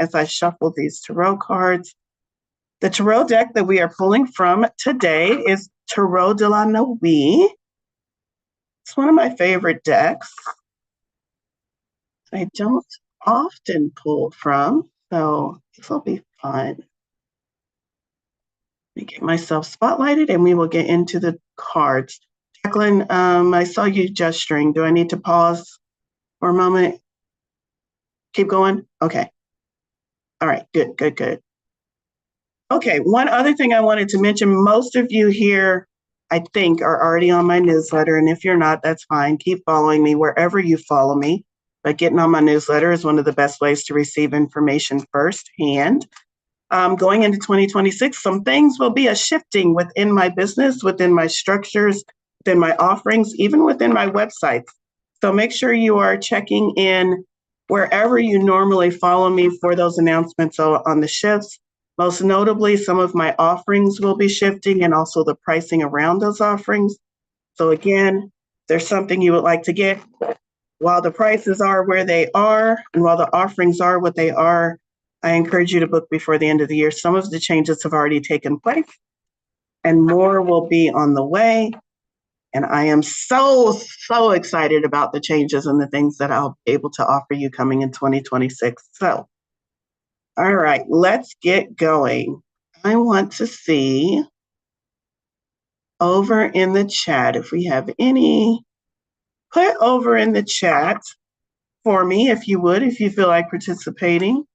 as I shuffle these tarot cards. The tarot deck that we are pulling from today is Tarot de la Nuit. It's one of my favorite decks. I don't often pull from, so this will be fun. Let me get myself spotlighted and we will get into the cards. Jacqueline, I saw you gesturing. Do I need to pause for a moment? Keep going? Okay. All right, good. Okay, one other thing I wanted to mention, most of you here, I think, are already on my newsletter, and if you're not, that's fine. Keep following me wherever you follow me. But getting on my newsletter is one of the best ways to receive information firsthand. Going into 2026, some things will be a shifting within my business, within my structures, within my offerings, even within my websites. So make sure you are checking in wherever you normally follow me for those announcements on the shifts. Most notably, some of my offerings will be shifting and also the pricing around those offerings. So again, if there's something you would like to get, while the prices are where they are and while the offerings are what they are, I encourage you to book before the end of the year. Some of the changes have already taken place and more will be on the way. And I am so excited about the changes and the things that I'll be able to offer you coming in 2026. So, all right, let's get going. I want to see over in the chat if we have any. Put over in the chat for me, if you would, if you feel like participating.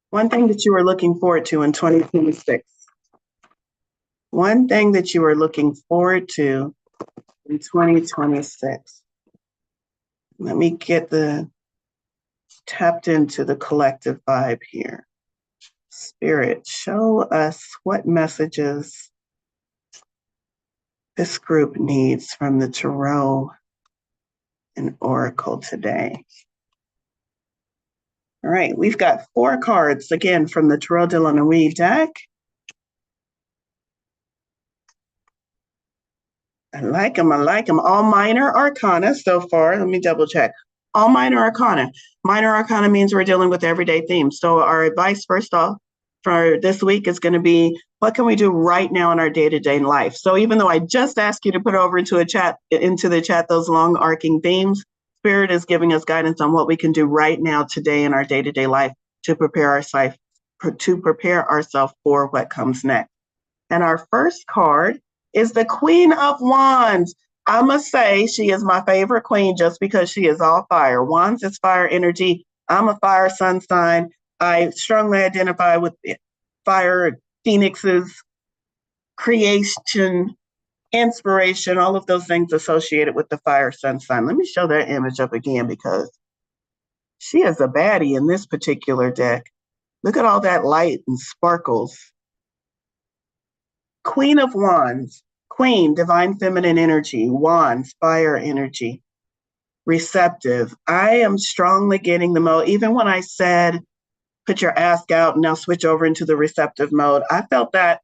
One thing that you are looking forward to in 2026. One thing that you are looking forward to in 2026. Let me get tapped into the collective vibe here. Spirit, show us what messages this group needs from the Tarot and Oracle today. All right, we've got 4 cards, again, from the Tarot de la Nuit deck. I like them. All minor arcana so far. Let me double check. All minor arcana. Minor arcana means we're dealing with everyday themes. So our advice, first off, for this week is going to be, what can we do right now in our day-to-day life? So even though I just asked you to put over into the chat those long arcing themes, Spirit is giving us guidance on what we can do right now today in our day-to-day life to prepare ourselves for what comes next. And our first card is the Queen of Wands. I must say she is my favorite queen just because she is all fire. Wands is fire energy. I'm a fire sun sign. I strongly identify with fire, phoenixes, creation, inspiration, all of those things associated with the fire sun sign. Let me show that image up again because she is a baddie in this particular deck. Look at all that light and sparkles. Queen of Wands. Queen, divine feminine energy. Wands, fire energy. Receptive. I am strongly getting the mode. Even when I said, put your ask out and now switch over into the receptive mode, I felt that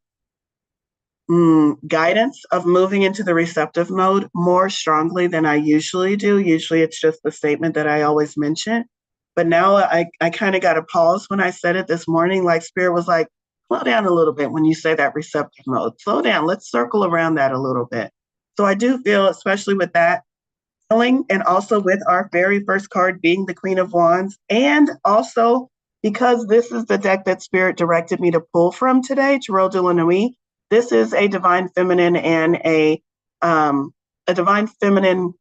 guidance of moving into the receptive mode more strongly than I usually do. Usually it's just the statement that I always mention. But now I kind of got a pause when I said it this morning. Like Spirit was like, slow down a little bit when you say that receptive mode. Slow down. Let's circle around that a little bit. So I do feel, especially with that feeling, and also with our very first card being the Queen of Wands, and also because this is the deck that Spirit directed me to pull from today, Tarot de la Nuit. This is a divine feminine and a divine feminine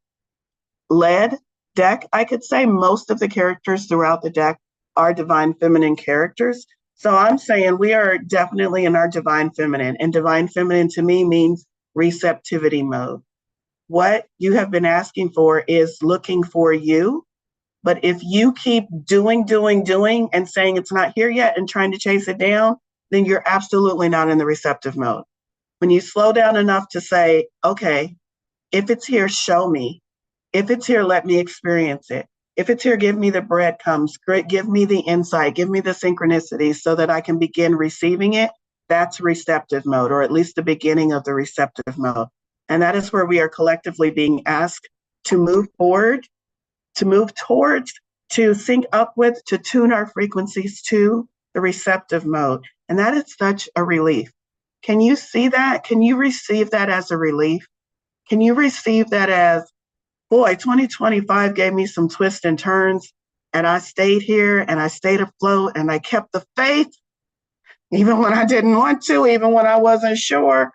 led deck. I could say most of the characters throughout the deck are divine feminine characters. So I'm saying we are definitely in our divine feminine, and divine feminine to me means receptivity mode. What you have been asking for is looking for you. But if you keep doing and saying it's not here yet and trying to chase it down, then you're absolutely not in the receptive mode. When you slow down enough to say, okay, if it's here, show me. If it's here, let me experience it. If it's here, give me the breadcrumbs, give me the insight, give me the synchronicity so that I can begin receiving it. That's receptive mode, or at least the beginning of the receptive mode. And that is where we are collectively being asked to move forward, to move towards to sync up with, to tune our frequencies to the receptive mode. And that is such a relief. Can you see that? Can you receive that as a relief? Can you receive that as, boy, 2025 gave me some twists and turns, and I stayed here and I stayed afloat and I kept the faith, even when I didn't want to, even when I wasn't sure.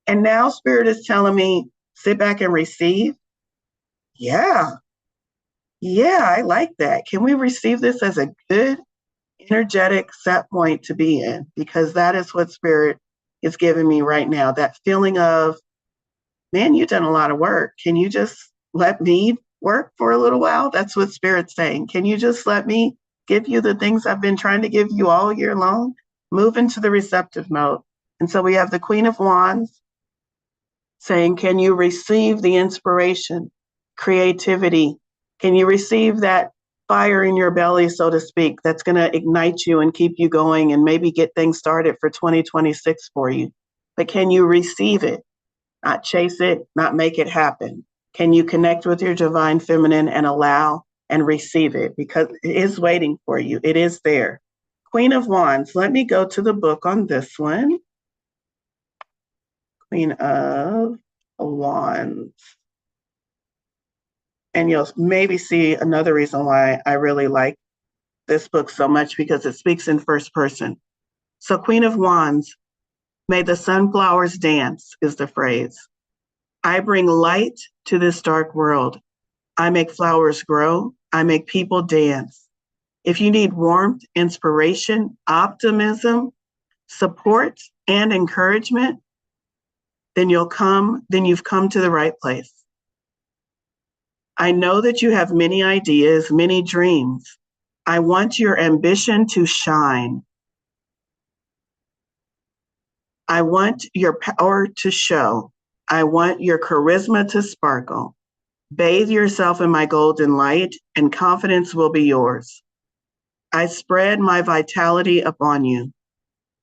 And now Spirit is telling me, sit back and receive. Yeah, I like that. Can we receive this as a good, energetic set point to be in? Because that is what Spirit is giving me right now. That feeling of, man, you've done a lot of work. Can you just let me work for a little while? That's what Spirit's saying. Can you just let me give you the things I've been trying to give you all year long? Move into the receptive mode. And so we have the Queen of Wands saying, can you receive the inspiration, creativity? Can you receive that fire in your belly, so to speak, that's going to ignite you and keep you going and maybe get things started for 2026 for you? But can you receive it? Not chase it, not make it happen. Can you connect with your divine feminine and allow and receive it? Because it is waiting for you. It is there. Queen of Wands. Let me go to the book on this one. Queen of Wands. And you'll maybe see another reason why I really like this book so much, because it speaks in first person. So Queen of Wands, may the sunflowers dance is the phrase. I bring light to this dark world. I make flowers grow. I make people dance. If you need warmth, inspiration, optimism, support, and encouragement, then you've come to the right place. I know that you have many ideas, many dreams. I want your ambition to shine. I want your power to show. I want your charisma to sparkle. Bathe yourself in my golden light, and confidence will be yours. I spread my vitality upon you.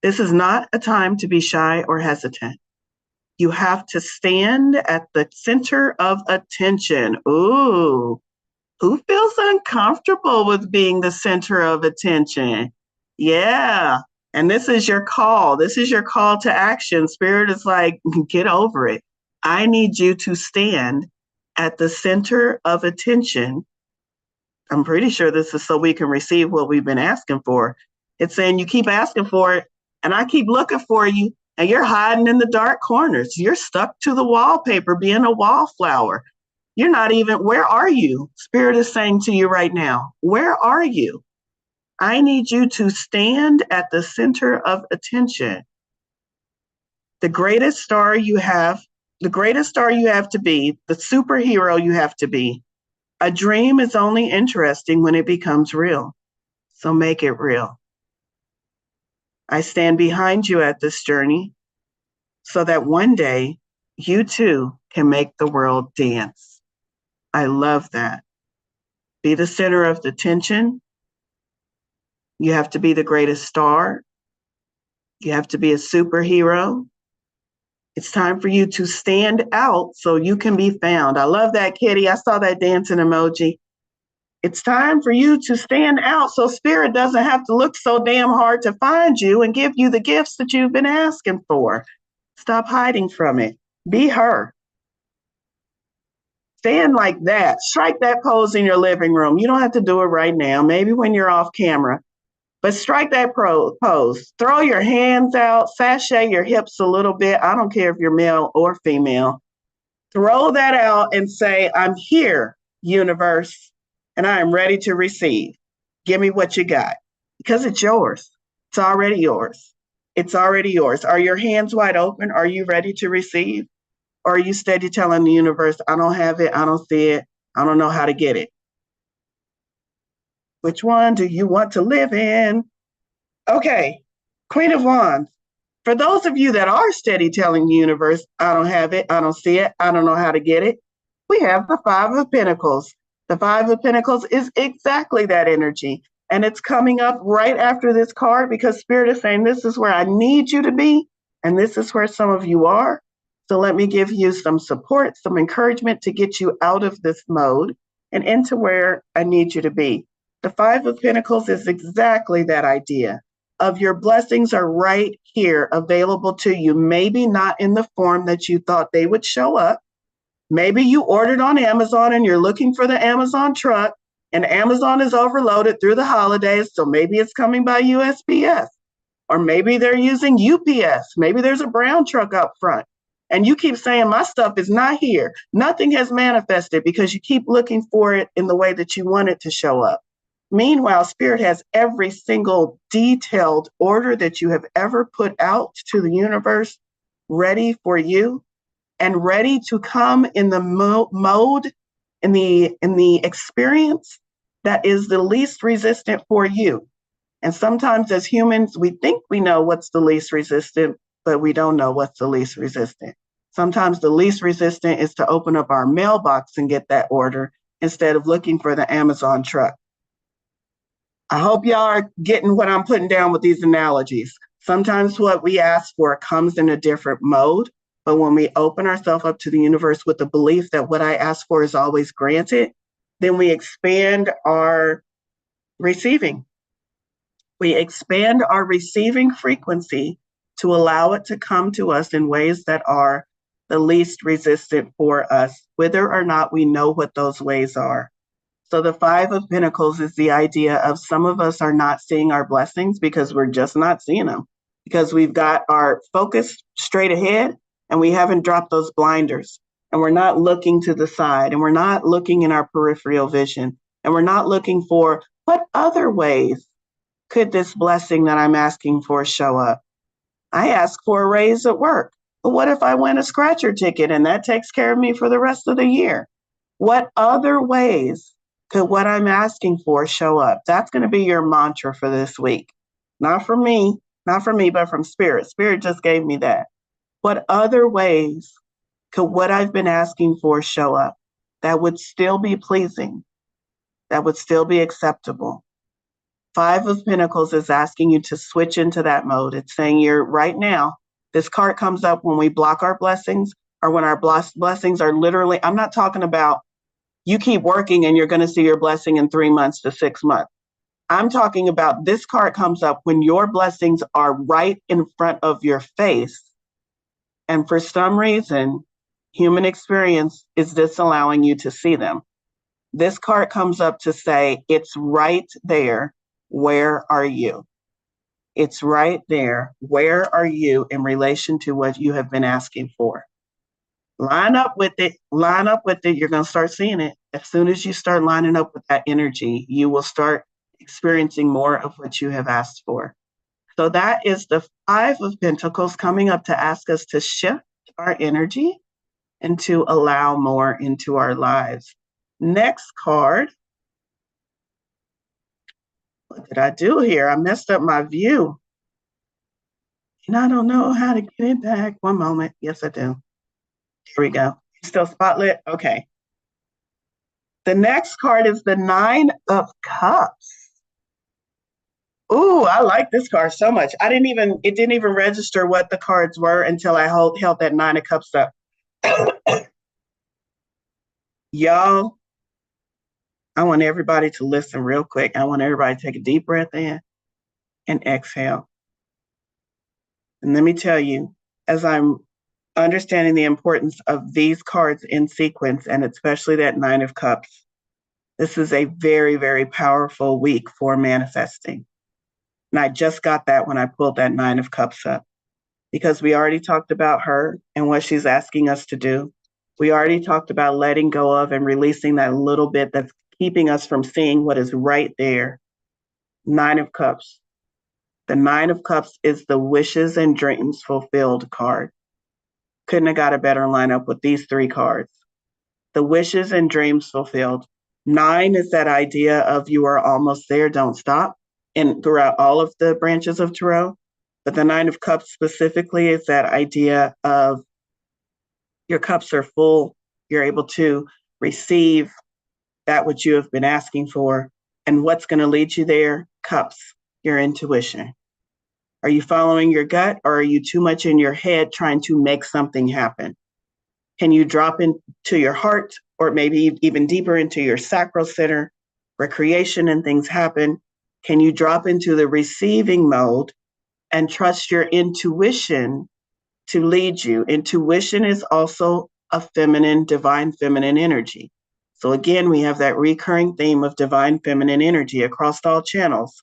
This is not a time to be shy or hesitant. You have to stand at the center of attention. Ooh, who feels uncomfortable with being the center of attention? Yeah. And this is your call. This is your call to action. Spirit is like, get over it. I need you to stand at the center of attention. I'm pretty sure this is so we can receive what we've been asking for. It's saying you keep asking for it, and I keep looking for you, and you're hiding in the dark corners. You're stuck to the wallpaper being a wallflower. You're not even, where are you? Spirit is saying to you right now, where are you? I need you to stand at the center of attention. The greatest star you have to be, the superhero you have to be. A dream is only interesting when it becomes real. So make it real. I stand behind you at this journey so that one day you too can make the world dance. I love that. Be the center of the attention. You have to be the greatest star. You have to be a superhero. It's time for you to stand out so you can be found. I love that, Kitty. I saw that dancing emoji. It's time for you to stand out so Spirit doesn't have to look so damn hard to find you and give you the gifts that you've been asking for. Stop hiding from it. Be her. Stand like that. Strike that pose in your living room. You don't have to do it right now. Maybe when you're off camera. But strike that pose. Throw your hands out. Sashay your hips a little bit. I don't care if you're male or female. Throw that out and say, I'm here, universe, and I am ready to receive. Give me what you got. Because it's yours. It's already yours. It's already yours. Are your hands wide open? Are you ready to receive? Or are you steady telling the universe, I don't have it, I don't see it, I don't know how to get it? Which one do you want to live in? Okay, Queen of Wands. For those of you that are steady telling the universe, I don't have it, I don't see it, I don't know how to get it, we have the Five of Pentacles. The Five of Pentacles is exactly that energy. And it's coming up right after this card because Spirit is saying, this is where I need you to be. And this is where some of you are. So let me give you some support, some encouragement to get you out of this mode and into where I need you to be. The Five of Pentacles is exactly that idea of your blessings are right here available to you, maybe not in the form that you thought they would show up. Maybe you ordered on Amazon and you're looking for the Amazon truck, and Amazon is overloaded through the holidays, so maybe it's coming by USPS. Or maybe they're using UPS. Maybe there's a brown truck up front. And you keep saying, my stuff is not here. Nothing has manifested because you keep looking for it in the way that you want it to show up. Meanwhile, Spirit has every single detailed order that you have ever put out to the universe ready for you and ready to come in the mode, in the experience that is the least resistant for you. And sometimes as humans, we think we know what's the least resistant, but we don't know what's the least resistant. Sometimes the least resistant is to open up our mailbox and get that order instead of looking for the Amazon truck. I hope y'all are getting what I'm putting down with these analogies. Sometimes what we ask for comes in a different mode, but when we open ourselves up to the universe with the belief that what I ask for is always granted, then we expand our receiving. We expand our receiving frequency to allow it to come to us in ways that are the least resistant for us, whether or not we know what those ways are. So the Five of Pentacles is the idea of some of us are not seeing our blessings because we're just not seeing them, because we've got our focus straight ahead and we haven't dropped those blinders, and we're not looking to the side, and we're not looking in our peripheral vision, and we're not looking for what other ways could this blessing that I'm asking for show up. I ask for a raise at work, but what if I win a scratcher ticket and that takes care of me for the rest of the year? What other ways could what I'm asking for show up? That's going to be your mantra for this week. Not from me, but from Spirit. Spirit just gave me that. What other ways could what I've been asking for show up that would still be pleasing, that would still be acceptable? Five of Pentacles is asking you to switch into that mode. It's saying you're right now, this card comes up when we block our blessings or when our blessings are literally, I'm not talking about you keep working and you're going to see your blessing in 3 months to 6 months. I'm talking about this card comes up when your blessings are right in front of your face. And for some reason, human experience is disallowing you to see them. This card comes up to say, it's right there. Where are you? It's right there. Where are you in relation to what you have been asking for? Line up with it. Line up with it. You're going to start seeing it. As soon as you start lining up with that energy, you will start experiencing more of what you have asked for. So that is the Five of Pentacles coming up to ask us to shift our energy and to allow more into our lives. Next card. What did I do here? I messed up my view. And I don't know how to get it back. One moment. Yes, I do. Here we go. Still spotlit? Okay. The next card is the Nine of Cups. Ooh, I like this card so much. It didn't even register what the cards were until I held that Nine of Cups up. Y'all, I want everybody to listen real quick. I want everybody to take a deep breath in and exhale. And let me tell you, as I'm understanding the importance of these cards in sequence, and especially that Nine of Cups, this is a very, very powerful week for manifesting. And I just got that when I pulled that Nine of Cups up, because we already talked about her and what she's asking us to do. We already talked about letting go of and releasing that little bit that's keeping us from seeing what is right there. Nine of Cups. The Nine of Cups is the wishes and dreams fulfilled card. Couldn't have got a better lineup with these three cards. The wishes and dreams fulfilled. Nine is that idea of you are almost there, don't stop, and throughout all of the branches of tarot. But the Nine of Cups specifically is that idea of your cups are full. You're able to receive that which you have been asking for. And what's going to lead you there? Cups, your intuition. Are you following your gut, or are you too much in your head trying to make something happen? Can you drop into your heart, or maybe even deeper into your sacral center recreation and things happen, can you drop into the receiving mode and trust your intuition to lead you? Intuition is also a feminine, divine feminine energy. So again, we have that recurring theme of divine feminine energy across all channels.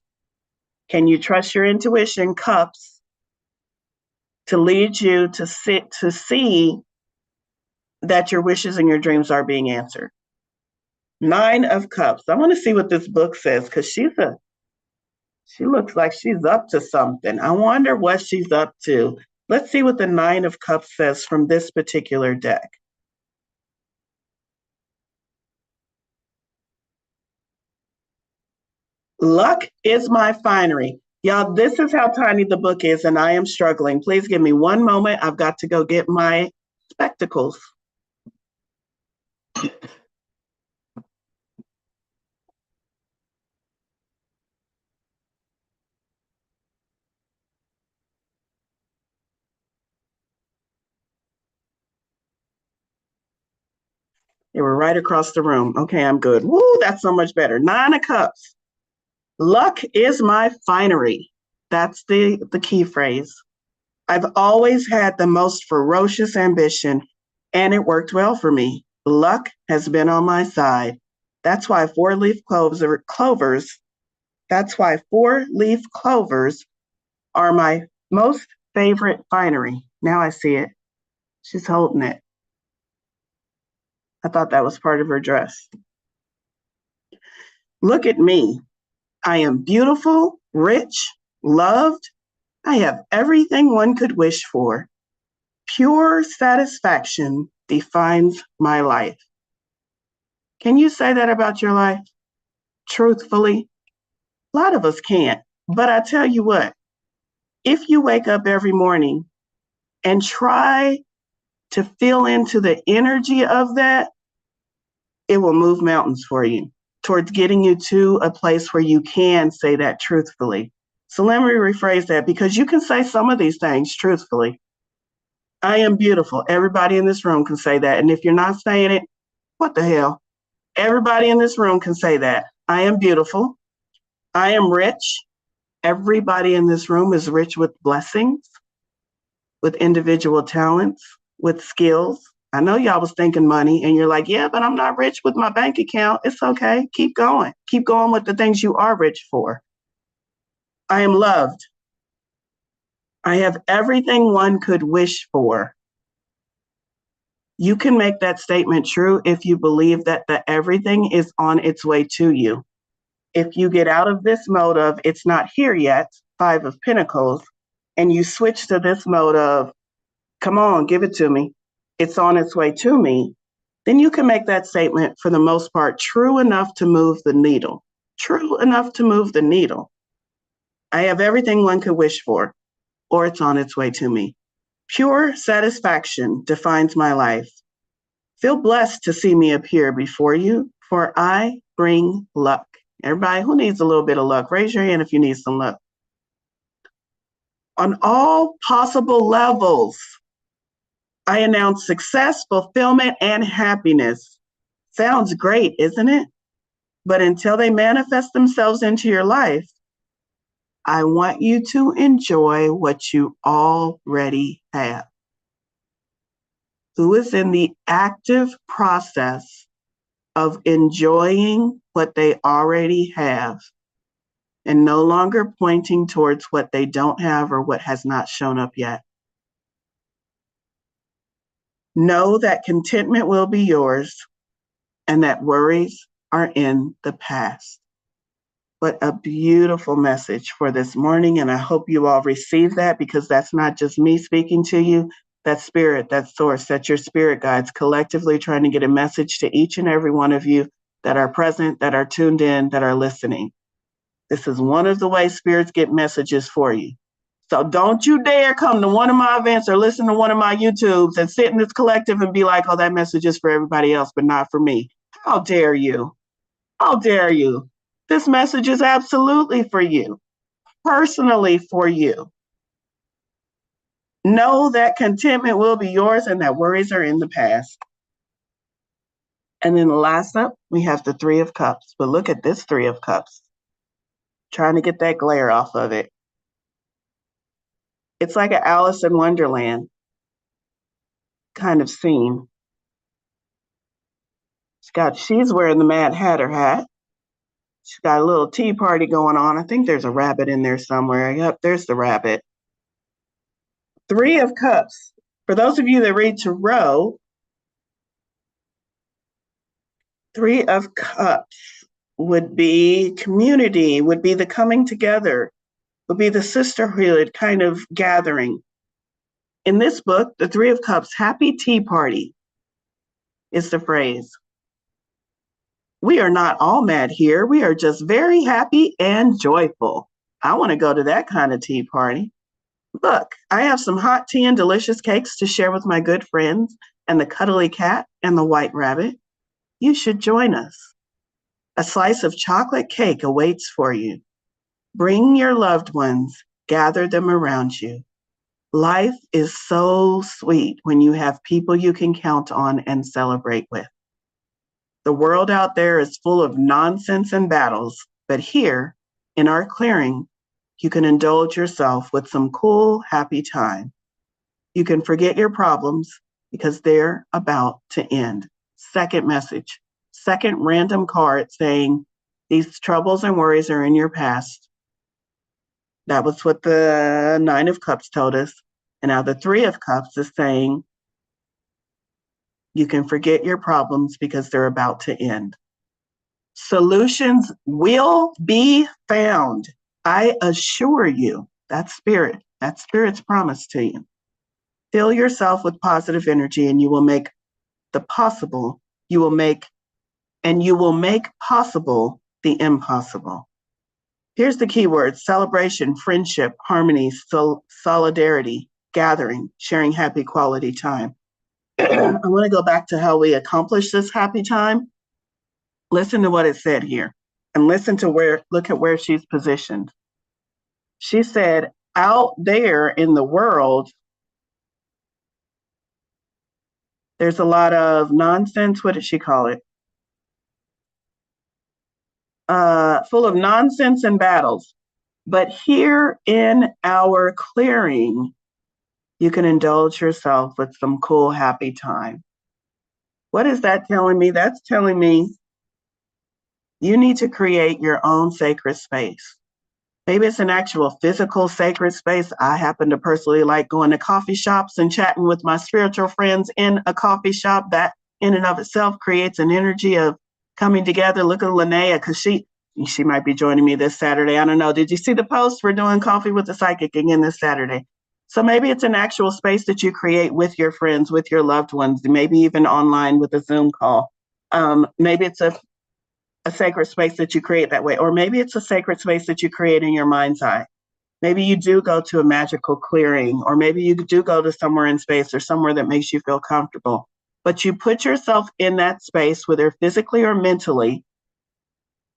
Can you trust your intuition, cups, to lead you to see that your wishes and your dreams are being answered? 9 of Cups. I want to see what this book says because she looks like she's up to something. I wonder what she's up to. Let's see what the 9 of Cups says from this particular deck. Luck is my finery. Y'all, this is how tiny the book is, and I am struggling. Please give me one moment. I've got to go get my spectacles. They were right across the room. Okay, I'm good. Woo, that's so much better. 9 of Cups. Luck is my finery. That's the key phrase. I've always had the most ferocious ambition, and it worked well for me. Luck has been on my side. That's why four-leaf clovers. That's why four-leaf clovers are my most favorite finery. Now I see it. She's holding it. I thought that was part of her dress. Look at me. I am beautiful, rich, loved. I have everything one could wish for. Pure satisfaction defines my life. Can you say that about your life? Truthfully? A lot of us can't. But I tell you what, if you wake up every morning and try to feel into the energy of that, it will move mountains for you towards getting you to a place where you can say that truthfully. So let me rephrase that, because you can say some of these things truthfully. I am beautiful. Everybody in this room can say that. And if you're not saying it, what the hell? Everybody in this room can say that. I am beautiful. I am rich. Everybody in this room is rich with blessings, with individual talents, with skills. I know y'all was thinking money and you're like, yeah, but I'm not rich with my bank account. It's okay. Keep going. Keep going with the things you are rich for. I am loved. I have everything one could wish for. You can make that statement true if you believe that the everything is on its way to you. If you get out of this mode of it's not here yet, 5 of Pentacles, and you switch to this mode of, come on, give it to me, it's on its way to me, then you can make that statement for the most part true enough to move the needle. True enough to move the needle. I have everything one could wish for, or it's on its way to me. Pure satisfaction defines my life. Feel blessed to see me appear before you, for I bring luck. Everybody who needs a little bit of luck, raise your hand if you need some luck. On all possible levels, I announce success, fulfillment, and happiness. Sounds great, isn't it? But until they manifest themselves into your life, I want you to enjoy what you already have. Who is in the active process of enjoying what they already have and no longer pointing towards what they don't have or what has not shown up yet? Know that contentment will be yours and that worries are in the past. What a beautiful message for this morning. And I hope you all receive that, because that's not just me speaking to you. That's spirit, that's source, that's your spirit guides collectively trying to get a message to each and every one of you that are present, that are tuned in, that are listening. This is one of the ways spirits get messages for you. So don't you dare come to one of my events or listen to one of my YouTubes and sit in this collective and be like, oh, that message is for everybody else, but not for me. How dare you? How dare you? This message is absolutely for you, personally for you. Know that contentment will be yours and that worries are in the past. And then last up, we have the Three of Cups. But look at this Three of Cups. Trying to get that glare off of it. It's like an Alice in Wonderland kind of scene. She's wearing the Mad Hatter hat. She's got a little tea party going on. I think there's a rabbit in there somewhere. Yep, there's the rabbit. Three of Cups. For those of you that read Tarot, Three of Cups would be community, would be the coming together, would be the sisterhood kind of gathering. In this book, the Three of Cups, happy tea party is the phrase. We are not all mad here. We are just very happy and joyful. I want to go to that kind of tea party. Look, I have some hot tea and delicious cakes to share with my good friends and the cuddly cat and the white rabbit. You should join us. A slice of chocolate cake awaits for you. Bring your loved ones, gather them around you. Life is so sweet when you have people you can count on and celebrate with. The world out there is full of nonsense and battles, but here, in our clearing, you can indulge yourself with some cool, happy time. You can forget your problems because they're about to end. Second message, second random card saying, these troubles and worries are in your past. That was what the Nine of Cups told us. And now the Three of Cups is saying, you can forget your problems because they're about to end. Solutions will be found. I assure you, that's Spirit's promise to you. Fill yourself with positive energy and you will make the possible, you will make possible the impossible. Here's the key words: celebration, friendship, harmony, solidarity, gathering, sharing happy quality time. I want to go back to how we accomplish this happy time. Listen to what it said here and look at where she's positioned. She said, out there in the world, there's a lot of nonsense. What did she call it? Full of nonsense and battles. But here in our clearing, you can indulge yourself with some cool, happy time. What is that telling me? That's telling me you need to create your own sacred space. Maybe it's an actual physical sacred space. I happen to personally like going to coffee shops and chatting with my spiritual friends in a coffee shop. That in and of itself creates an energy of coming together. Look at Linnea, because she might be joining me this Saturday. I don't know. Did you see the post? We're doing Coffee with the Psychic again this Saturday. So maybe it's an actual space that you create with your friends, with your loved ones, maybe even online with a Zoom call. Maybe it's a sacred space that you create that way, or maybe it's a sacred space that you create in your mind's eye. Maybe you do go to a magical clearing, or maybe you do go to somewhere in space or somewhere that makes you feel comfortable. But you put yourself in that space, whether physically or mentally,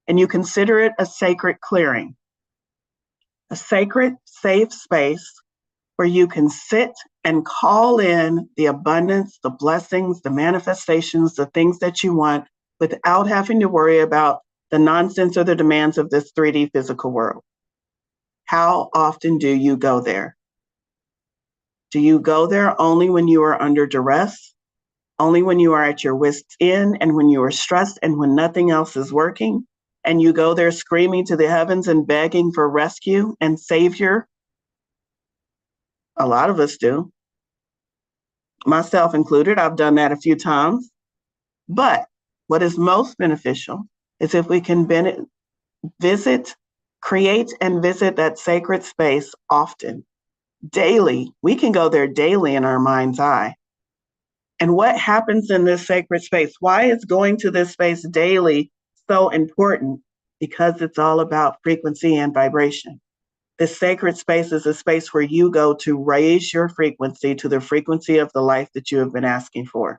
and you consider it a sacred clearing, a sacred, safe space where you can sit and call in the abundance, the blessings, the manifestations, the things that you want without having to worry about the nonsense or the demands of this 3D physical world. How often do you go there? Do you go there only when you are under duress? Only when you are at your wit's end and when you are stressed and when nothing else is working? And you go there screaming to the heavens and begging for rescue and savior? A lot of us do. Myself included, I've done that a few times. But what is most beneficial is if we can create and visit that sacred space often, daily. We can go there daily in our mind's eye. And what happens in this sacred space? Why is going to this space daily so important? Because it's all about frequency and vibration. This sacred space is a space where you go to raise your frequency to the frequency of the life that you have been asking for.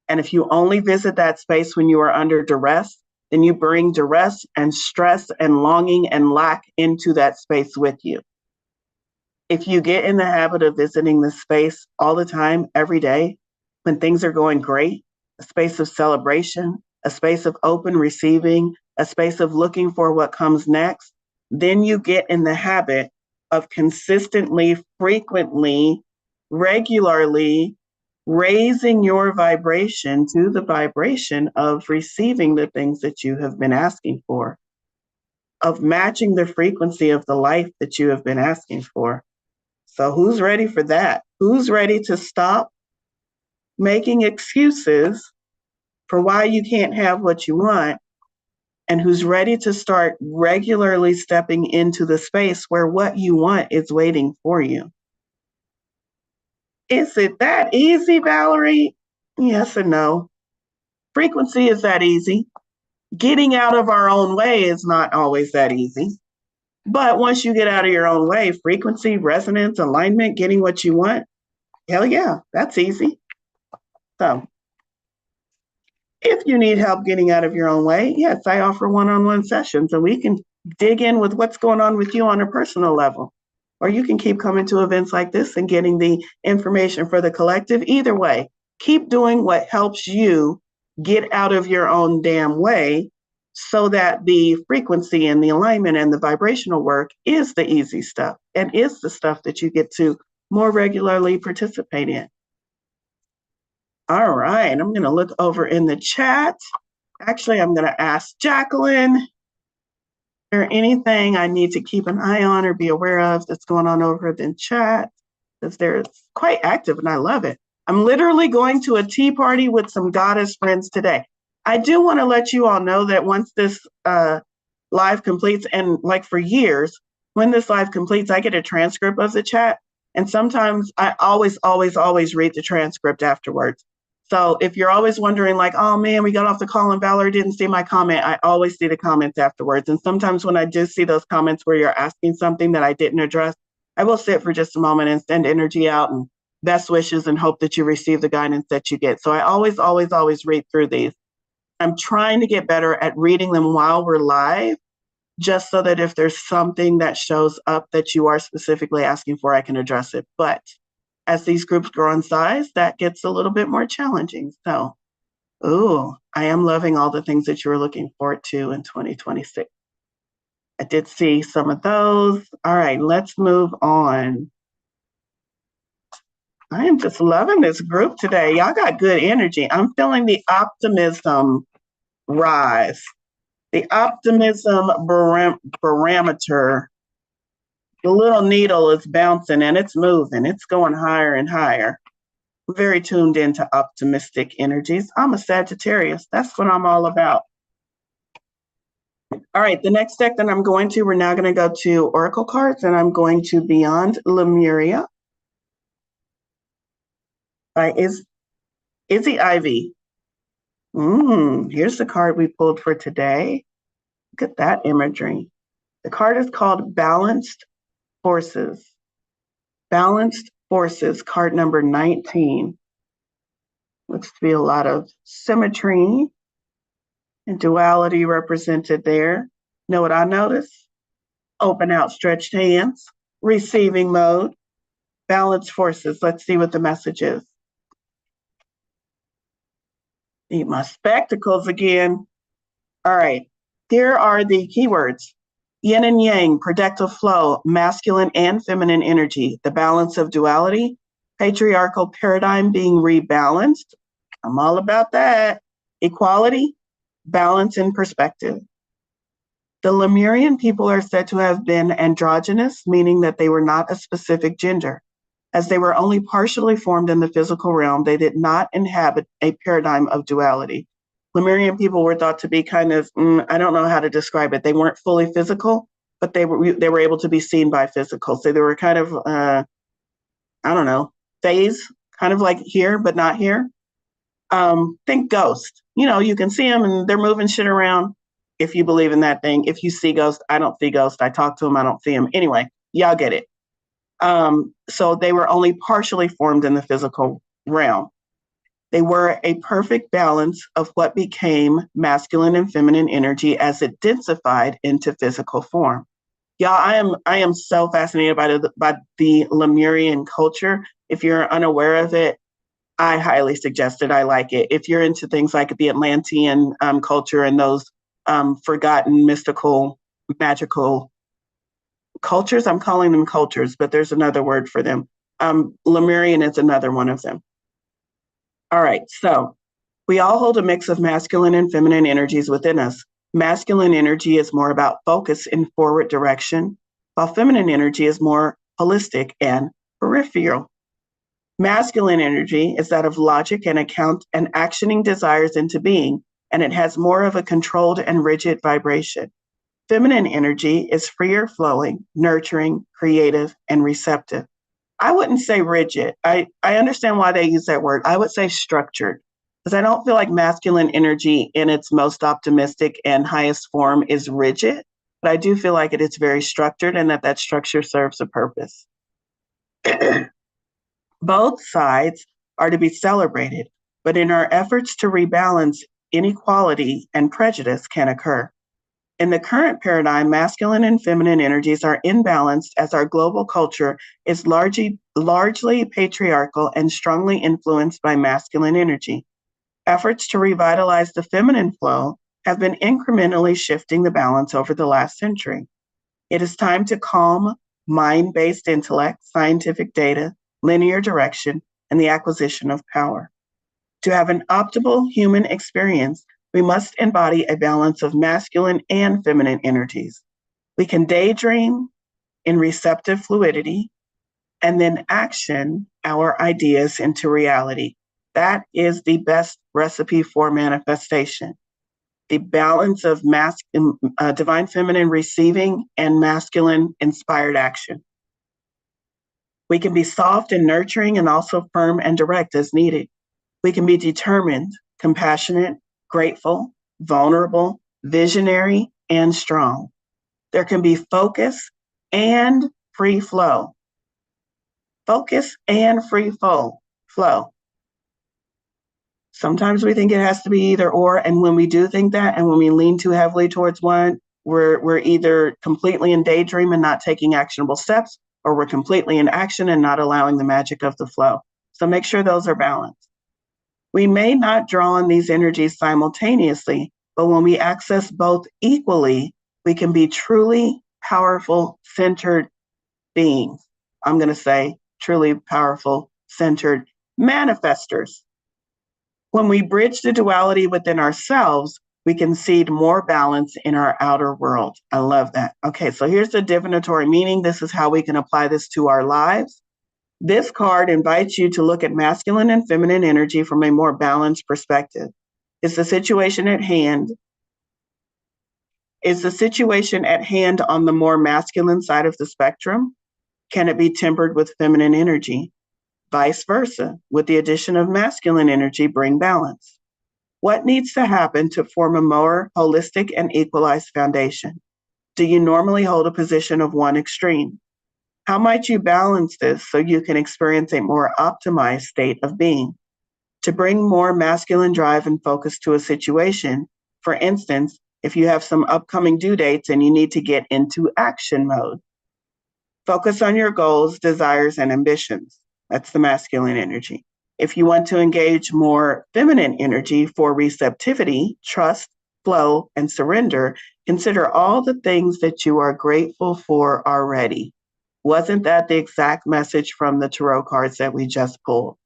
And if you only visit that space when you are under duress, then you bring duress and stress and longing and lack into that space with you. If you get in the habit of visiting this space all the time, every day, when things are going great, a space of celebration, a space of open receiving, a space of looking for what comes next, then you get in the habit of consistently, frequently, regularly raising your vibration to the vibration of receiving the things that you have been asking for, of matching the frequency of the life that you have been asking for. So, who's ready for that? Who's ready to stop making excuses for why you can't have what you want? And who's ready to start regularly stepping into the space where what you want is waiting for you? Is it that easy, Valorie? Yes and no. Frequency is that easy. Getting out of our own way is not always that easy. But once you get out of your own way, frequency, resonance, alignment, getting what you want, hell yeah, that's easy. So if you need help getting out of your own way, yes, I offer one-on-one sessions and we can dig in with what's going on with you on a personal level. Or you can keep coming to events like this and getting the information for the collective. Either way, keep doing what helps you get out of your own damn way so that the frequency and the alignment and the vibrational work is the easy stuff and is the stuff that you get to more regularly participate in. All right, I'm going to look over in the chat. Actually, I'm going to ask Jacqueline, is there anything I need to keep an eye on or be aware of that's going on over in the chat? Because they're quite active and I love it. I'm literally going to a tea party with some goddess friends today. I do want to let you all know that once this live completes, and like for years, when this live completes, I get a transcript of the chat. And sometimes I always read the transcript afterwards. So if you're always wondering like, oh man, we got off the call and Valorie didn't see my comment, I always see the comments afterwards. And sometimes when I do see those comments where you're asking something that I didn't address, I will sit for just a moment and send energy out and best wishes and hope that you receive the guidance that you get. So I always read through these. I'm trying to get better at reading them while we're live, just so that if there's something that shows up that you are specifically asking for, I can address it. But as these groups grow in size, that gets a little bit more challenging. So, I am loving all the things that you were looking forward to in 2026. I did see some of those. All right, let's move on. I am just loving this group today. Y'all got good energy. I'm feeling the optimism rise. The optimism barometer, the little needle is bouncing and it's moving. It's going higher and higher. I'm very tuned into optimistic energies. I'm a Sagittarius. That's what I'm all about. All right, the next deck that I'm going to, we're now going to go to Oracle cards, and I'm going to Beyond Lemuria by Izzy Ivy. Here's the card we pulled for today. Look at that imagery. The card is called Balanced Forces. Balanced Forces, card number 19. Looks to be a lot of symmetry and duality represented there. Know what I notice? Open, outstretched hands, receiving mode, balanced forces. Let's see what the message is. Need my spectacles again. All right, here are the keywords. Yin and yang, projectile flow, masculine and feminine energy, the balance of duality, patriarchal paradigm being rebalanced. I'm all about that. Equality, balance, and perspective. The Lemurian people are said to have been androgynous, meaning that they were not a specific gender. As they were only partially formed in the physical realm, they did not inhabit a paradigm of duality. Lemurian people were thought to be kind of, I don't know how to describe it. They weren't fully physical, but they were able to be seen by physical. So they were kind of, I don't know, phase, kind of like here, but not here. Think ghost. You can see them and they're moving shit around. If you believe in that thing, if you see ghost, I don't see ghost. I talk to them, I don't see them. Anyway, y'all get it. So they were only partially formed in the physical realm. They were a perfect balance of what became masculine and feminine energy as it densified into physical form. Y'all, I am so fascinated by the Lemurian culture. If you're unaware of it, I highly suggest it. I like it. If you're into things like the Atlantean culture and those forgotten, mystical, magical cultures, I'm calling them cultures, but there's another word for them. Lemurian is another one of them. All right, so we all hold a mix of masculine and feminine energies within us. Masculine energy is more about focus in forward direction, while feminine energy is more holistic and peripheral. Masculine energy is that of logic and account and actioning desires into being, and it has more of a controlled and rigid vibration. Feminine energy is freer flowing, nurturing, creative, and receptive. I wouldn't say rigid. I understand why they use that word. I would say structured, because I don't feel like masculine energy in its most optimistic and highest form is rigid, but I do feel like it is very structured and that structure serves a purpose. Both sides are to be celebrated, but in our efforts to rebalance, inequality and prejudice can occur. In the current paradigm, masculine and feminine energies are imbalanced as our global culture is largely patriarchal and strongly influenced by masculine energy. Efforts to revitalize the feminine flow have been incrementally shifting the balance over the last century. It is time to calm mind-based intellect, scientific data, linear direction, and the acquisition of power. To have an optimal human experience, we must embody a balance of masculine and feminine energies. We can daydream in receptive fluidity and then action our ideas into reality. That is the best recipe for manifestation. The balance of divine feminine receiving and masculine inspired action. We can be soft and nurturing and also firm and direct as needed. We can be determined, compassionate, grateful, vulnerable, visionary, and strong. There can be focus and free flow. Focus and free flow. Sometimes we think it has to be either or, and when we do think that, and when we lean too heavily towards one, we're either completely in daydream and not taking actionable steps, or we're completely in action and not allowing the magic of the flow. So make sure those are balanced. We may not draw on these energies simultaneously, but when we access both equally, we can be truly powerful, centered beings. I'm going to say truly powerful, centered manifestors. When we bridge the duality within ourselves, we can seed more balance in our outer world. I love that. Okay, so here's the divinatory meaning. This is how we can apply this to our lives. This card invites you to look at masculine and feminine energy from a more balanced perspective. Is the situation at hand on the more masculine side of the spectrum? Can it be tempered with feminine energy? Vice versa, with the addition of masculine energy, bring balance. What needs to happen to form a more holistic and equalized foundation? Do you normally hold a position of one extreme? How might you balance this so you can experience a more optimized state of being? To bring more masculine drive and focus to a situation, for instance, if you have some upcoming due dates and you need to get into action mode, focus on your goals, desires, and ambitions. That's the masculine energy. If you want to engage more feminine energy for receptivity, trust, flow, and surrender, consider all the things that you are grateful for already. Wasn't that the exact message from the tarot cards that we just pulled?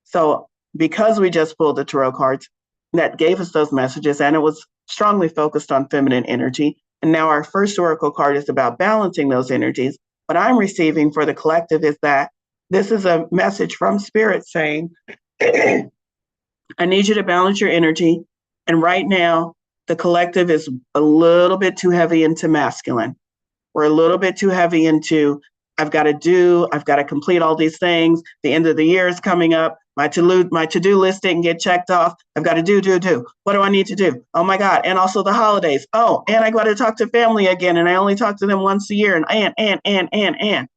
So because we just pulled the tarot cards, that gave us those messages, and it was strongly focused on feminine energy. And now our first oracle card is about balancing those energies. What I'm receiving for the collective is that this is a message from Spirit saying, I need you to balance your energy. And right now, the collective is a little bit too heavy into masculine. We're a little bit too heavy into, I've got to complete all these things. The end of the year is coming up. My to-do list didn't get checked off. I've got to do. What do I need to do? Oh my God. And also the holidays. Oh, and I got to talk to family again. And I only talk to them once a year. And.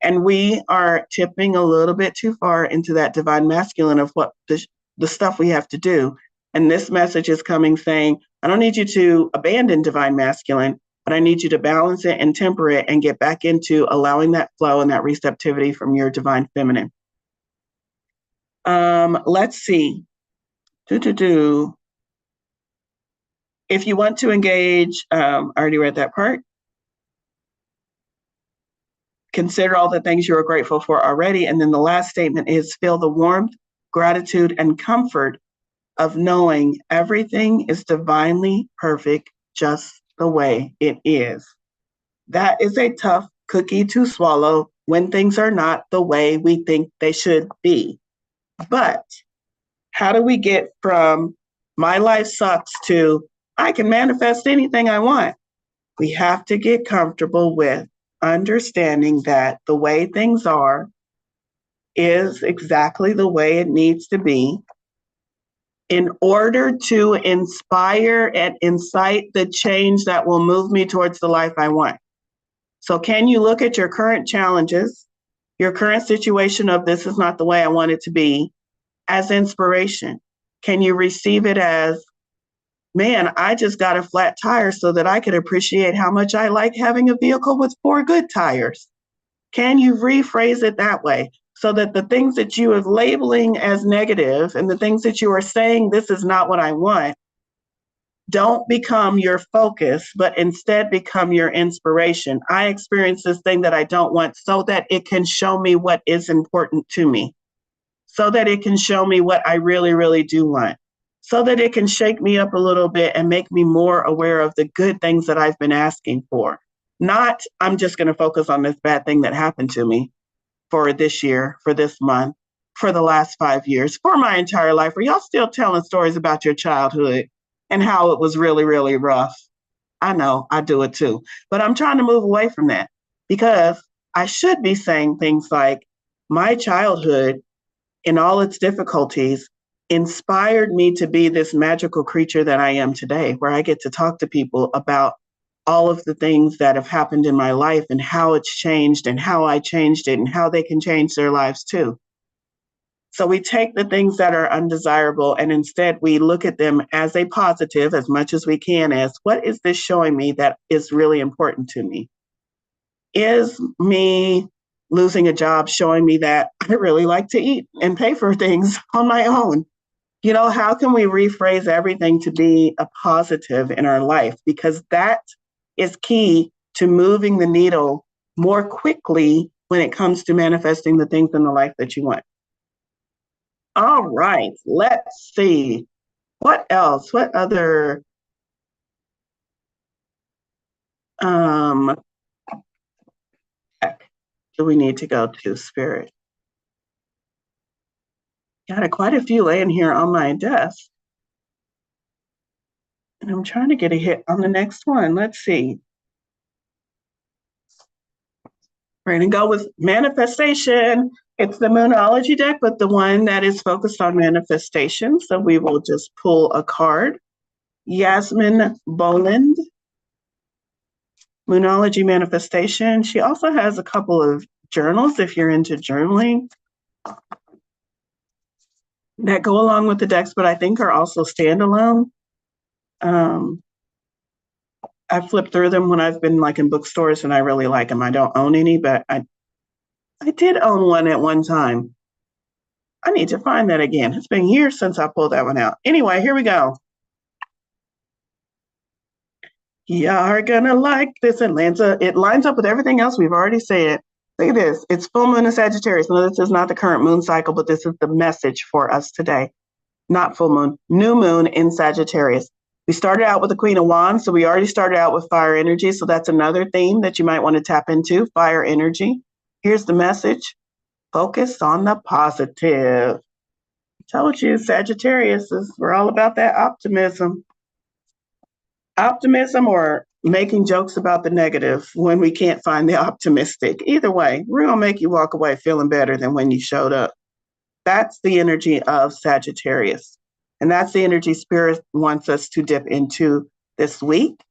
And we are tipping a little bit too far into that divine masculine of what the stuff we have to do. And this message is coming saying, I don't need you to abandon divine masculine, but I need you to balance it and temper it and get back into allowing that flow and that receptivity from your divine feminine. Let's see. If you want to engage, I already read that part. Consider all the things you are grateful for already. And then the last statement is feel the warmth, gratitude, and comfort of knowing everything is divinely perfect just the way it is. That is a tough cookie to swallow when things are not the way we think they should be. But how do we get from my life sucks to I can manifest anything I want? We have to get comfortable with understanding that the way things are is exactly the way it needs to be in order to inspire and incite the change that will move me towards the life I want. So can you look at your current challenges, your current situation of this is not the way I want it to be, as inspiration? Can you receive it as, man, I just got a flat tire so that I could appreciate how much I like having a vehicle with 4 good tires? Can you rephrase it that way so that the things that you are labeling as negative and the things that you are saying, this is not what I want, don't become your focus, but instead become your inspiration? I experience this thing that I don't want so that it can show me what is important to me, so that it can show me what I really, really do want, so that it can shake me up a little bit and make me more aware of the good things that I've been asking for. Not, I'm just going to focus on this bad thing that happened to me for this year, for this month, for the last 5 years, for my entire life. Are y'all still telling stories about your childhood and how it was really, really rough? I know, I do it too. But I'm trying to move away from that because I should be saying things like, my childhood in all its difficulties inspired me to be this magical creature that I am today, where I get to talk to people about all of the things that have happened in my life and how it's changed and how I changed it and how they can change their lives too. So we take the things that are undesirable and instead we look at them as a positive as much as we can, as what is this showing me that is really important to me? Is me losing a job showing me that I really like to eat and pay for things on my own? You know, how can we rephrase everything to be a positive in our life? Because that is key to moving the needle more quickly when it comes to manifesting the things in the life that you want. All right, let's see. What else? What other um do we need to go to, Spirit? Got quite a few laying here on my desk. And I'm trying to get a hit on the next one. Let's see. We're going to go with manifestation. It's the Moonology deck, but the one that is focused on manifestation. So we will just pull a card. Yasmin Boland, Moonology Manifestation. She also has a couple of journals if you're into journaling that go along with the decks, but I think are also standalone. I flipped through them when I've been like in bookstores and I really like them. I don't own any, but I did own one at one time. I need to find that again. It's been years since I pulled that one out. Anyway, here we go. You're gonna like this, Atlanta. It lines up with everything else we've already said. Look at this. It's full moon in Sagittarius. No, this is not the current moon cycle, but this is the message for us today. Not full moon, new moon in Sagittarius. We started out with the Queen of Wands, so we already started out with fire energy. So that's another theme that you might want to tap into, fire energy. Here's the message. Focus on the positive. I told you, Sagittarius, we're all about that optimism. Optimism or making jokes about the negative when we can't find the optimistic. Either way, we're going to make you walk away feeling better than when you showed up. That's the energy of Sagittarius. And that's the energy Spirit wants us to dip into this week.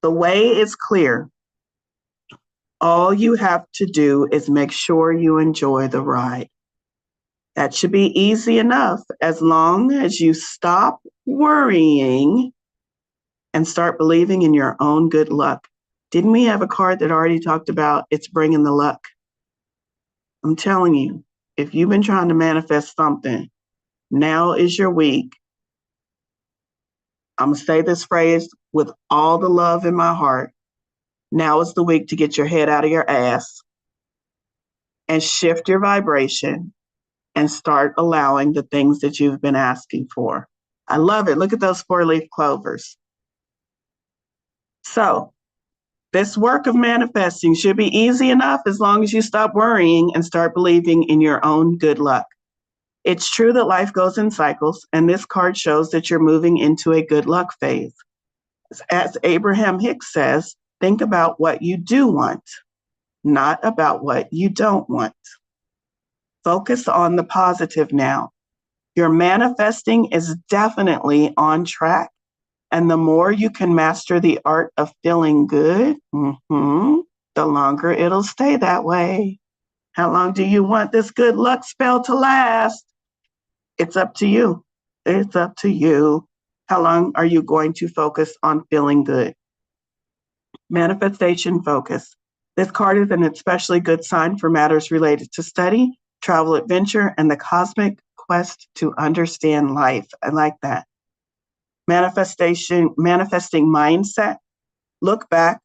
The way is clear. All you have to do is make sure you enjoy the ride. That should be easy enough as long as you stop worrying and start believing in your own good luck. Didn't we have a card that already talked about it's bringing the luck? I'm telling you, If you've been trying to manifest something, now is your week. I'm going to say this phrase with all the love in my heart. Now is the week to get your head out of your ass and shift your vibration and start allowing the things that you've been asking for. I love it. Look at those 4-leaf clovers. So this work of manifesting should be easy enough as long as you stop worrying and start believing in your own good luck. It's true that life goes in cycles, and this card shows that you're moving into a good luck phase. As Abraham Hicks says, think about what you do want, not about what you don't want. Focus on the positive now. Your manifesting is definitely on track. And the more you can master the art of feeling good, the longer it'll stay that way. How long do you want this good luck spell to last? It's up to you. It's up to you. How long are you going to focus on feeling good? Manifestation focus. This card is an especially good sign for matters related to study, travel, adventure, and the cosmic quest to understand life. I like that. Manifesting mindset. Look back,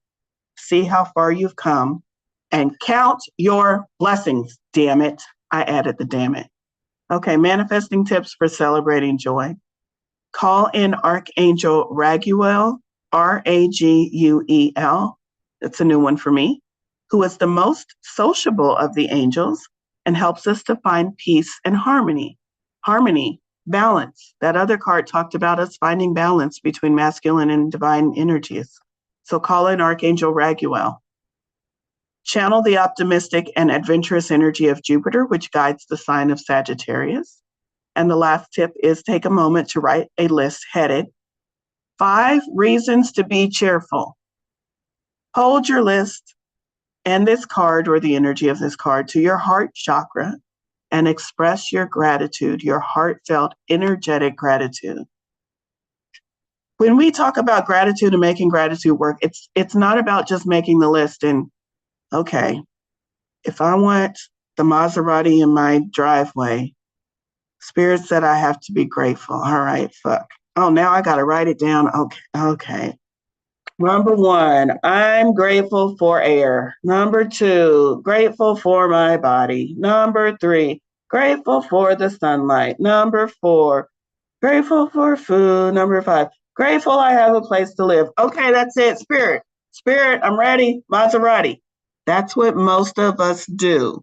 see how far you've come, and count your blessings. Damn it. I added the damn it. Okay, manifesting tips for celebrating joy. Call in Archangel Raguel, Raguel. That's a new one for me, who is the most sociable of the angels and helps us to find peace and harmony. Harmony, balance. That other card talked about us finding balance between masculine and divine energies. So call in Archangel Raguel. Channel the optimistic and adventurous energy of Jupiter, which guides the sign of Sagittarius. And the last tip is take a moment to write a list headed 5 reasons to be cheerful. Hold your list and this card or the energy of this card to your heart chakra and express your gratitude, your heartfelt, energetic gratitude. When we talk about gratitude and making gratitude work, it's not about just making the list and, okay, if I want the Maserati in my driveway, Spirit said I have to be grateful. All right, fuck. Oh, now I got to write it down. Okay. Number 1, I'm grateful for air. Number 2, grateful for my body. Number 3, grateful for the sunlight. Number 4, grateful for food. Number 5, grateful I have a place to live. Okay, that's it. Spirit, I'm ready. Maserati. That's what most of us do.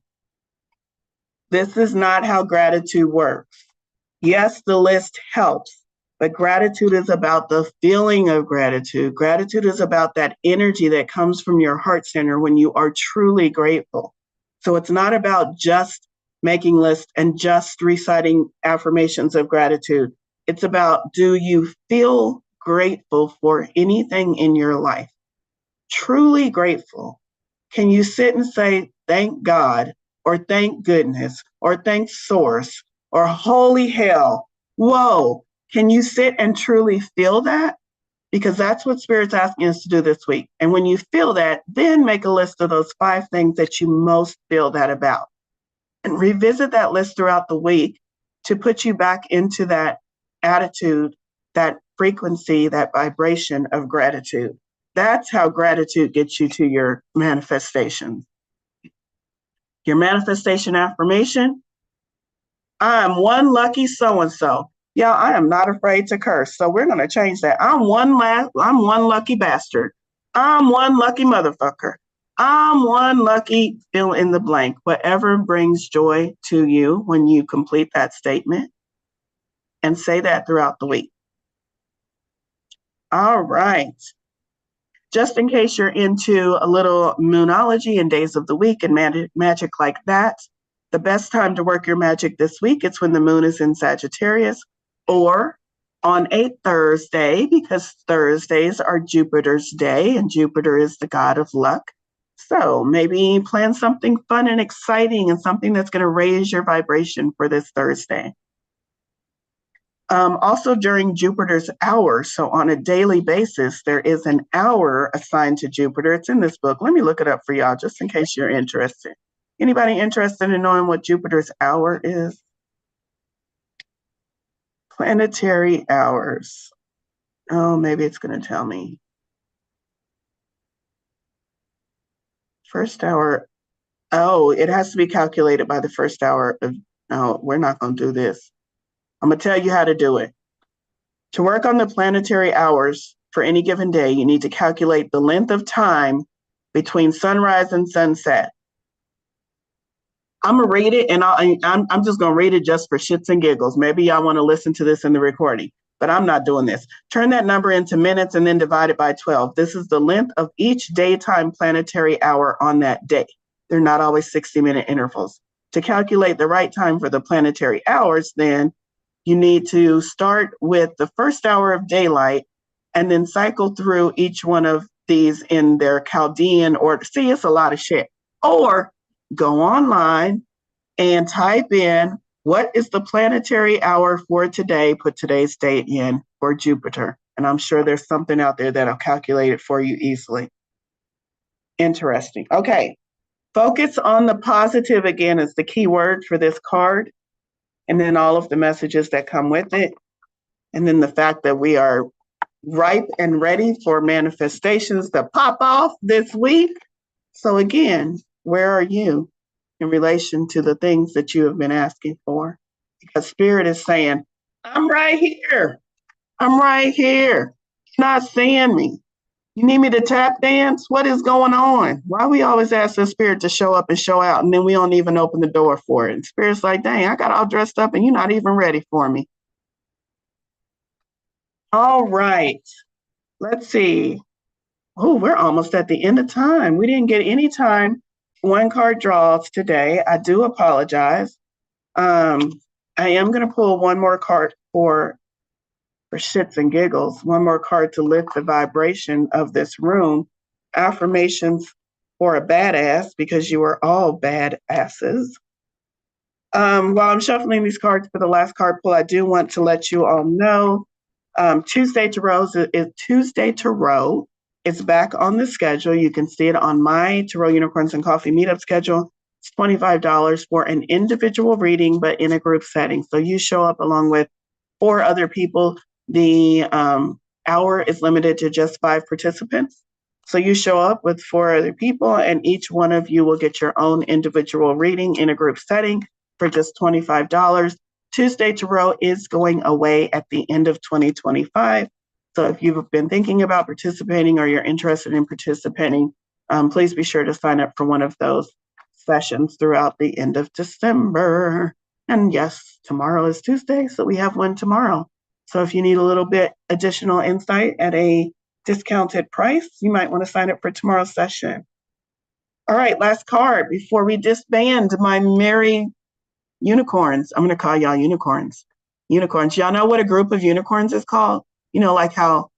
This is not how gratitude works. Yes, the list helps, but gratitude is about the feeling of gratitude. Gratitude is about that energy that comes from your heart center when you are truly grateful. So it's not about just making lists and just reciting affirmations of gratitude. It's about, do you feel grateful for anything in your life? Truly grateful. Can you sit and say, thank God, or thank goodness, or thank source, or holy hell, whoa? Can you sit and truly feel that? Because that's what Spirit's asking us to do this week. And when you feel that, then make a list of those 5 things that you most feel that about. And revisit that list throughout the week to put you back into that attitude, that frequency, that vibration of gratitude. That's how gratitude gets you to your manifestation. Your manifestation affirmation, I'm one lucky so-and-so. Yeah, I am not afraid to curse. So we're going to change that. I'm one lucky bastard. I'm one lucky motherfucker. I'm one lucky fill in the blank. Whatever brings joy to you when you complete that statement, and say that throughout the week. All right. Just in case you're into a little moonology and days of the week and magic like that, the best time to work your magic this week is when the moon is in Sagittarius, or on a Thursday, because Thursdays are Jupiter's day and Jupiter is the god of luck. So maybe plan something fun and exciting and something that's going to raise your vibration for this Thursday. Also during Jupiter's hour, so on a daily basis, there is an hour assigned to Jupiter. It's in this book. Let me look it up for y'all just in case you're interested. Anybody interested in knowing what Jupiter's hour is? Planetary hours. Oh, maybe it's going to tell me. First hour. Oh, it has to be calculated by the first hour of. No, we're not going to do this. I'm going to tell you how to do it. To work on the planetary hours for any given day, you need to calculate the length of time between sunrise and sunset. I'm gonna read it, and I'm just gonna read it just for shits and giggles. Maybe y'all want to listen to this in the recording, but I'm not doing this. Turn that number into minutes and then divide it by 12. This is the length of each daytime planetary hour on that day. They're not always 60-minute intervals. To calculate the right time for the planetary hours, then you need to start with the first hour of daylight and then cycle through each one of these in their Chaldean order. See, it's a lot of shit. Or go online and type in what is the planetary hour for today, put today's date in for Jupiter. And I'm sure there's something out there that'll calculate it for you easily. Interesting. Okay. Focus on the positive again is the key word for this card. And then all of the messages that come with it. And then the fact that we are ripe and ready for manifestations to pop off this week. So again, where are you in relation to the things that you have been asking for? Because Spirit is saying, I'm right here. I'm right here. You're not seeing me. You need me to tap dance? What is going on? Why we always ask the Spirit to show up and show out, and then we don't even open the door for it? And Spirit's like, dang, I got all dressed up and you're not even ready for me. All right. Let's see. Oh, we're almost at the end of time. We didn't get any time one card draws today. I do apologize. I am going to pull one more card for shits and giggles, one more card to lift the vibration of this room. Affirmations for a badass, because you are all badasses. While I'm shuffling these cards for the last card pull, I do want to let you all know Tuesday Tarot is back on the schedule. You can see it on my Tarot Unicorns and Coffee meetup schedule. It's $25 for an individual reading, but in a group setting. So you show up along with 4 other people. The hour is limited to just 5 participants. So you show up with 4 other people, and each one of you will get your own individual reading in a group setting for just $25. Tuesday Tarot is going away at the end of 2025. So if you've been thinking about participating or you're interested in participating, please be sure to sign up for one of those sessions throughout the end of December. And yes, tomorrow is Tuesday, so we have one tomorrow. So if you need a little bit additional insight at a discounted price, you might want to sign up for tomorrow's session. All right, last card before we disband my merry unicorns. I'm going to call y'all unicorns. Unicorns. Y'all know what a group of unicorns is called? You know, like how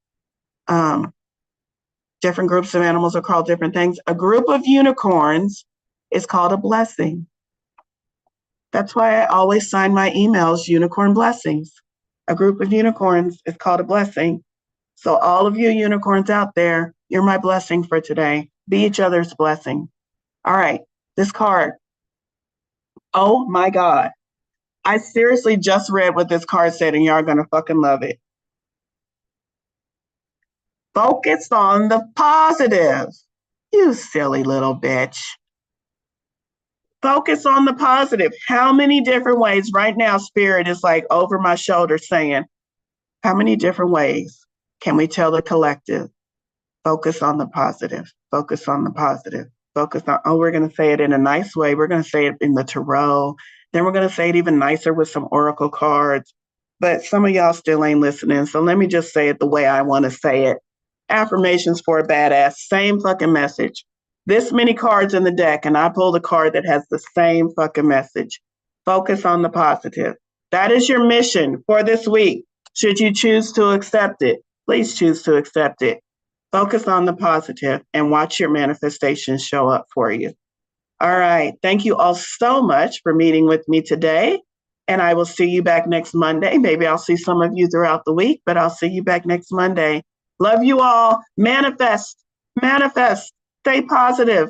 different groups of animals are called different things. A group of unicorns is called a blessing. That's why I always sign my emails unicorn blessings. A group of unicorns is called a blessing. So all of you unicorns out there, you're my blessing for today. Be each other's blessing. All right, this card. Oh my God. I seriously just read what this card said, and y'all are gonna fucking love it. Focus on the positive. You silly little bitch. Focus on the positive. How many different ways right now Spirit is like over my shoulder saying, how many different ways can we tell the collective? Focus on the positive. Focus on the positive. Focus on, oh, we're going to say it in a nice way. We're going to say it in the tarot. Then we're going to say it even nicer with some oracle cards. But some of y'all still ain't listening. So let me just say it the way I want to say it. Affirmations for a badass. Same fucking message. This many cards in the deck, and I pulled a card that has the same fucking message. Focus on the positive. That is your mission for this week. Should you choose to accept it, please choose to accept it. Focus on the positive and watch your manifestations show up for you. All right. Thank you all so much for meeting with me today. And I will see you back next Monday. Maybe I'll see some of you throughout the week, but I'll see you back next Monday. Love you all. Manifest. Manifest. Stay positive.